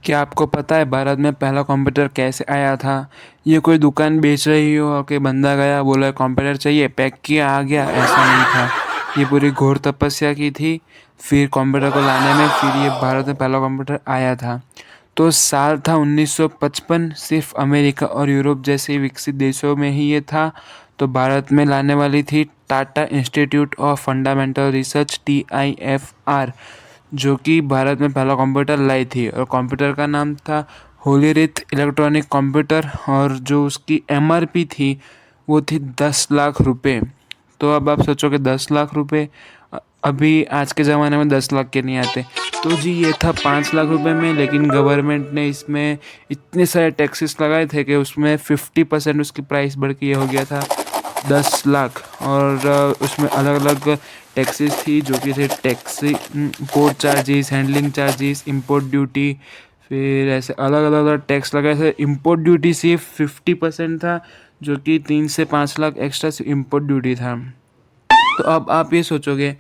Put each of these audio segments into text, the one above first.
क्या आपको पता है भारत में पहला कंप्यूटर कैसे आया था? ये कोई दुकान बेच रही हो कि बंदा गया बोला कंप्यूटर चाहिए पैक किया आ गया, ऐसा नहीं था। ये पूरी घोर तपस्या की थी। फिर कंप्यूटर को लाने में फिर ये भारत में पहला कंप्यूटर आया था। तो साल था 1955। सिर्फ अमेरिका और यूरोप जैसे विकसित देशों में ही ये था। तो भारत में लाने वाली थी Tata institute of fundamental research, TIFR, जो कि भारत में पहला कंप्यूटर लाई थी। और कंप्यूटर का नाम था होलीरिथ इलेक्ट्रॉनिक कंप्यूटर। और जो उसकी MRP थी वो थी 10 लाख रुपए। तो अब आप सोचो कि 10 लाख रुपए अभी आज के ज़माने में 10 लाख के नहीं आते। तो जी ये था 5 लाख रुपए में, लेकिन गवर्नमेंट ने इसमें इतने सारे टैक्सेस लगाए थे कि उसमें 50% उसकी प्राइस बढ़ के ये हो गया था 10 लाख। और उसमें अलग अलग टैक्सेस थी जो कि थे taxi, port charges, handling charges, import duty. फिर ऐसे अलग अलग अलग टैक्स लगाए थे। इंपोर्ट ड्यूटी सिर्फ 50% था, जो कि 3 से 5 लाख एक्स्ट्रा इंपोर्ट ड्यूटी था। तो अब आप ये सोचोगे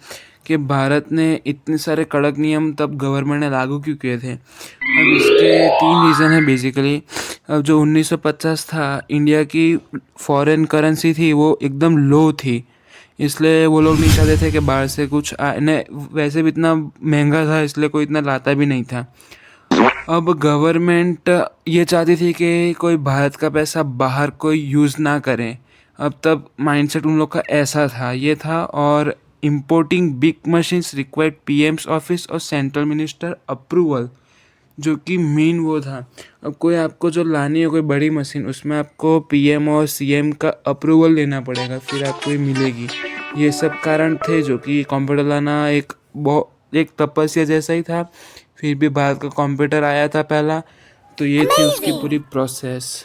कि भारत ने इतने सारे कड़क नियम तब गवर्नमेंट ने लागू क्यों किए थे? अब इसके 3 रीज़न है बेसिकली। अब जो 1950 था, इंडिया की फॉरेन करेंसी थी वो एकदम लो थी। इसलिए वो लोग नहीं चाहते थे कि बाहर से कुछ आने, वैसे भी इतना महंगा था इसलिए कोई इतना लाता भी नहीं था। अब गवर्नमेंट ये चाहती थी कि कोई भारत का पैसा बाहर कोई यूज़ ना करे। अब तब माइंडसेट उन लोग का ऐसा था, ये था। और importing big machines required PM's office और सेंट्रल मिनिस्टर अप्रूवल, जो कि मेन वो था। अब कोई आपको जो लानी है कोई बड़ी मशीन, उसमें आपको PM और CM का अप्रूवल लेना पड़ेगा, फिर आपको ये मिलेगी। ये सब कारण थे जो कि कंप्यूटर लाना एक तपस्या जैसा ही था। फिर भी भारत का कंप्यूटर आया था पहला। तो ये थी उसकी Amazing! पूरी प्रोसेस।